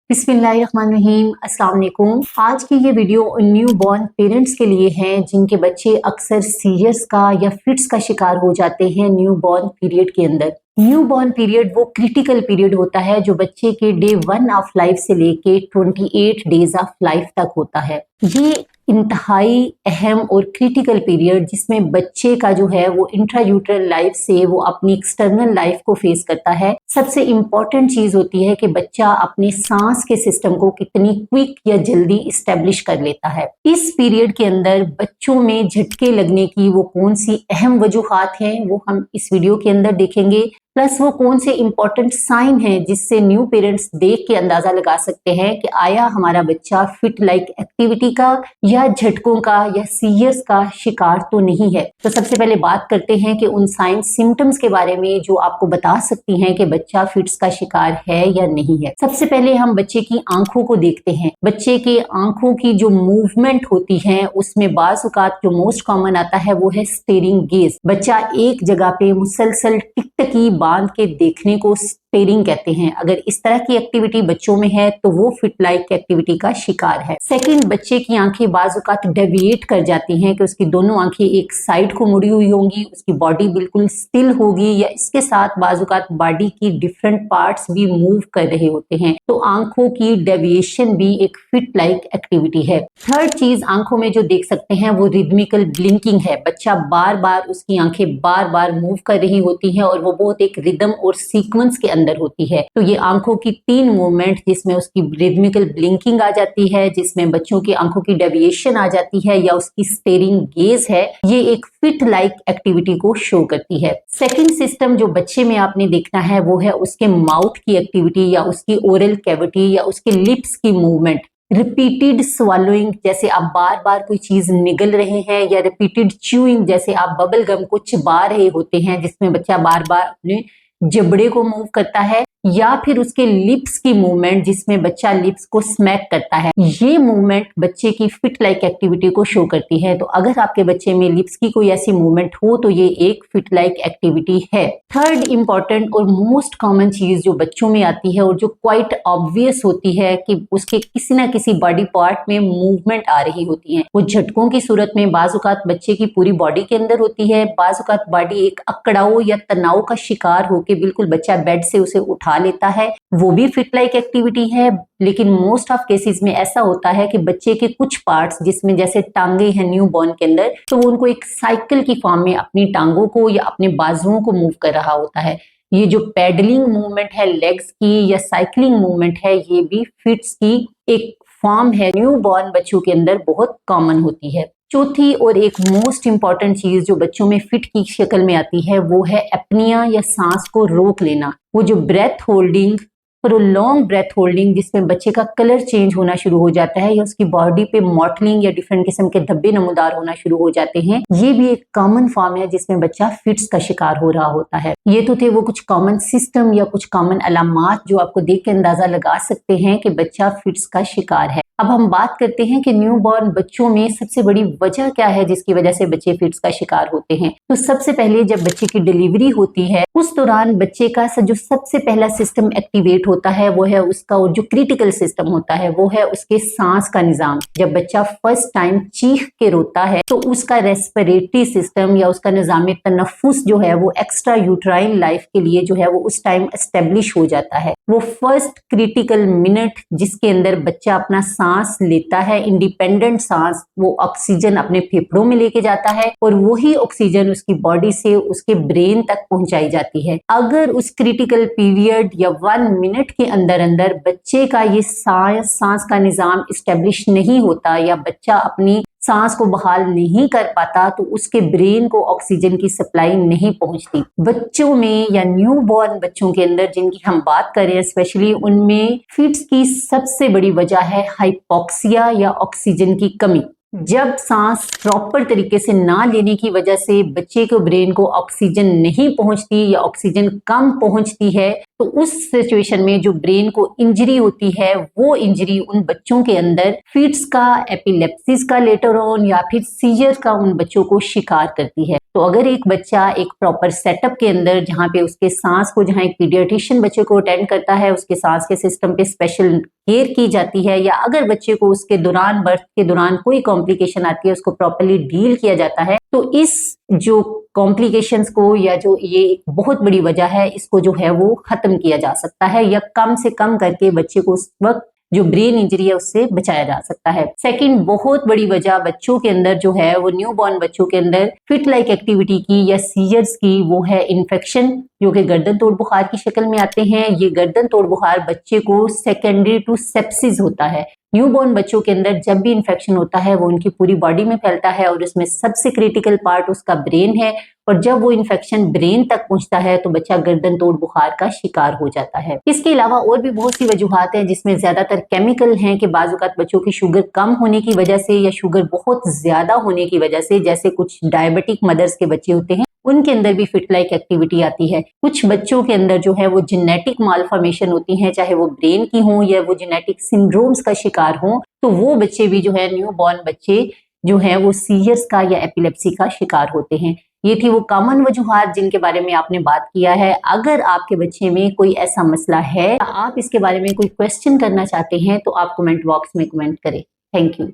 बिस्मिल्लाहिर्रहमानिर्रहीम, अस्सलाम वालेकुम। आज की ये वीडियो न्यू बॉर्न पेरेंट्स के लिए है जिनके बच्चे अक्सर सीजर्स का या फिट्स का शिकार हो जाते हैं न्यू बॉर्न पीरियड के अंदर। न्यू बॉर्न पीरियड वो क्रिटिकल पीरियड होता है जो बच्चे के डे 1 ऑफ लाइफ से लेके 28 डेज ऑफ लाइफ तक होता है। ये इंतहाई अहम और क्रिटिकल पीरियड जिसमें बच्चे का जो है वो इंट्रायूटरल लाइफ से वो अपनी एक्सटर्नल लाइफ को फेस करता है। सबसे इम्पॉर्टेंट चीज होती है कि बच्चा अपने सांस के सिस्टम को कितनी क्विक या जल्दी इस्टेब्लिश कर लेता है। इस पीरियड के अंदर बच्चों में झटके लगने की वो कौन सी अहम वजूहात हैं वो हम इस वीडियो के अंदर देखेंगे, प्लस वो कौन से इंपॉर्टेंट साइन हैं जिससे न्यू पेरेंट्स देख के अंदाजा लगा सकते हैं कि आया हमारा बच्चा फिट लाइक एक्टिविटी का या झटकों का या सीजर्स का शिकार तो नहीं है। तो सबसे पहले बात करते हैं कि उन साइन सिम्टम्स के बारे में जो आपको बता सकती हैं कि बच्चा फिट्स का शिकार है या नहीं है। सबसे पहले हम बच्चे की आंखों को देखते हैं। बच्चे के आंखों की जो मूवमेंट होती है उसमें बाज़ औक़ात जो मोस्ट कॉमन आता है वो है स्टेरिंग गेज। बच्चा एक जगह पे मुसलसल टिकटकी बांध के देखने को स्टेरिंग कहते हैं। अगर इस तरह की एक्टिविटी बच्चों में है तो वो फिट लाइक एक्टिविटी का शिकार है। सेकंड, बच्चे की आंखें बाज़ औक़ात डेविएट कर जाती हैं कि उसकी दोनों आंखें एक साइड को मुड़ी हुई होंगी, उसकी बॉडी बिल्कुल स्टिल होगी या इसके साथ बाज़ औक़ात बॉडी की डिफरेंट पार्ट्स भी मूव कर रहे होते हैं। तो आंखों की डेविएशन भी एक फिट लाइक एक्टिविटी है। थर्ड चीज आंखों में जो देख सकते हैं वो रिदमिकल ब्लिंकिंग है। बच्चा बार बार उसकी आंखें बार बार मूव कर रही होती हैं और वो बहुत एक रिदम और सीक्वेंस के अंदर होती है। तो ये आंखों की 3 मूवमेंट जिसमें उसकी रिदमिकल ब्लिंकिंग आ जाती है, जिसमें बच्चों की आंखों की डेविएशन आ जाती है या उसकी स्टेरिंग गेज है, ये एक फिट लाइक एक्टिविटी को शो करती है। सेकंड सिस्टम जो बच्चे में आपने देखना है वो है उसके माउथ की एक्टिविटी या उसकी ओरल कैविटी या उसके लिप्स की मूवमेंट। रिपीटेड स्वॉलोइंग जैसे आप बार बार कोई चीज निगल रहे हैं या रिपीटेड च्यूइंग जैसे आप बबल गम को चबा रहे होते हैं जिसमें बच्चा बार बार अपने जबड़े को मूव करता है, या फिर उसके लिप्स की मूवमेंट जिसमें बच्चा लिप्स को स्मैक करता है। ये मूवमेंट बच्चे की फिट लाइक एक्टिविटी को शो करती है। तो अगर आपके बच्चे में लिप्स की कोई ऐसी मूवमेंट हो तो ये एक फिट लाइक एक्टिविटी है। थर्ड इंपॉर्टेंट और मोस्ट कॉमन चीज जो बच्चों में आती है और जो क्वाइट ऑब्वियस होती है कि उसके किसी ना किसी बॉडी पार्ट में मूवमेंट आ रही होती है। वो झटकों की सूरत में बाज़ औक़ात बच्चे की पूरी बॉडी के अंदर होती है, बाज़ औक़ात बॉडी एक अकड़ाव या तनाव का शिकार होकर बिल्कुल बच्चा बेड से उसे उठा लेता है, वो भी फिट लाइक एक्टिविटी है। लेकिन मोस्ट ऑफ केसेस में ऐसा होता है कि बच्चे के कुछ पार्ट्स जिसमें जैसे टांगे हैं न्यू बॉर्न के अंदर, तो वो उनको एक साइकिल की फॉर्म में अपनी टांगों को या अपने बाजुओं को मूव कर रहा होता है। ये जो पेडलिंग मूवमेंट है लेग्स की या साइकिलिंग मूवमेंट है, ये भी फिट्स की एक फॉर्म है, न्यू बॉर्न बच्चों के अंदर बहुत कॉमन होती है। चौथी और एक मोस्ट इंपॉर्टेंट चीज जो बच्चों में फिट की शक्ल में आती है वो है एपनिया या सांस को रोक लेना। वो जो breath holding, prolong breath holding जिसमें बच्चे का कलर चेंज होना शुरू हो जाता है या उसकी बॉडी पे मॉटलिंग या डिफरेंट किस्म के धब्बे नमूदार होना शुरू हो जाते हैं, ये भी एक कॉमन फॉर्म है जिसमें बच्चा फिट्स का शिकार हो रहा होता है। ये तो थे वो कुछ कॉमन सिस्टम या कुछ कॉमन अलामात जो आपको देख के अंदाजा लगा सकते हैं कि बच्चा फिट्स का शिकार है। अब हम बात करते हैं कि न्यू बॉर्न बच्चों में सबसे बड़ी वजह क्या है जिसकी वजह से बच्चे फिट्स का शिकार होते हैं। तो सबसे पहले जब बच्चे की डिलीवरी होती है उस दौरान बच्चे का जो सबसे पहला सिस्टम एक्टिवेट होता है वो है उसका, और जो क्रिटिकल सिस्टम होता है वो है उसके सांस का निजाम। जब बच्चा फर्स्ट टाइम चीख के रोता है तो उसका रेस्पिरेटरी सिस्टम या उसका निजाम तनफ्फुस जो है वो एक्स्ट्रा यूट्राइन लाइफ के लिए जो है वो उस टाइम एस्टेब्लिश हो जाता है। वो फर्स्ट क्रिटिकल मिनट जिसके अंदर बच्चा अपना सांस लेता है, इंडिपेंडेंट सांस, वो ऑक्सीजन अपने फेफड़ों में लेके जाता है और वही ऑक्सीजन उसकी बॉडी से उसके ब्रेन तक पहुंचाई जाती है। अगर उस क्रिटिकल पीरियड या 1 मिनट के अंदर अंदर बच्चे का ये सांस का निजाम इस्टेब्लिश नहीं होता या बच्चा अपनी सांस को बहाल नहीं कर पाता तो उसके ब्रेन को ऑक्सीजन की सप्लाई नहीं पहुंचती। बच्चों में या न्यू बॉर्न बच्चों के अंदर जिनकी हम बात करें स्पेशली, उनमें फिट्स की सबसे बड़ी वजह है हाइपोक्सिया या ऑक्सीजन की कमी। जब सांस प्रॉपर तरीके से ना लेने की वजह से बच्चे के ब्रेन को ऑक्सीजन नहीं पहुंचती या ऑक्सीजन कम पहुंचती है तो उस सिचुएशन में जो ब्रेन को इंजरी होती है वो इंजरी उन बच्चों के अंदर फिट्स का, एपिलेप्सिस का लेटर ऑन या फिर सीजर का उन बच्चों को शिकार करती है। तो अगर एक बच्चा एक प्रॉपर सेटअप के अंदर, जहाँ पे उसके सांस को, जहाँ एक पीडियाट्रिशियन बच्चे को अटेंड करता है, उसके सांस के सिस्टम पे स्पेशल केयर की जाती है, या अगर बच्चे को उसके दौरान, बर्थ के दौरान कोई कॉम्प्लिकेशन आती है, उसको प्रॉपरली डील किया जाता है, तो इस जो कॉम्प्लिकेशंस को, या जो ये बहुत बड़ी वजह है, इसको जो है वो खत्म किया जा सकता है, या कम से कम करके बच्चे को उस वक्त जो ब्रेन इंजरी है उससे बचाया जा सकता है। सेकंड बहुत बड़ी वजह बच्चों के अंदर जो है वो, न्यू बॉर्न बच्चों के अंदर फिट लाइक एक्टिविटी की या सीजर्स की, वो है इन्फेक्शन, जो कि गर्दन तोड़ बुखार की शक्ल में आते हैं। ये गर्दन तोड़ बुखार बच्चे को सेकेंडरी टू सेप्सिस होता है। न्यू बॉर्न बच्चों के अंदर जब भी इन्फेक्शन होता है वो उनकी पूरी बॉडी में फैलता है, और इसमें सबसे क्रिटिकल पार्ट उसका ब्रेन है, और जब वो इन्फेक्शन ब्रेन तक पहुंचता है तो बच्चा गर्दन तोड़ बुखार का शिकार हो जाता है। इसके अलावा और भी बहुत सी वजूहात हैं, जिसमें ज्यादातर केमिकल हैं कि बाज़ औक़ात बच्चों की शुगर कम होने की वजह से या शुगर बहुत ज्यादा होने की वजह से, जैसे कुछ डायबिटिक मदर्स के बच्चे होते हैं, उनके अंदर भी फिट लाइक एक्टिविटी आती है। कुछ बच्चों के अंदर जो है वो जेनेटिक मालफॉर्मेशन होती है, चाहे वो ब्रेन की हो या वो जेनेटिक सिंड्रोम्स का शिकार हो, तो वो बच्चे भी जो है, न्यू बॉर्न बच्चे जो है वो सीजर्स का या एपिलेप्सी का शिकार होते हैं। ये थी वो कॉमन वजूहात जिनके बारे में आपने बात किया है। अगर आपके बच्चे में कोई ऐसा मसला है, आप इसके बारे में कोई क्वेश्चन करना चाहते हैं, तो आप कमेंट बॉक्स में कमेंट करें। Thank you.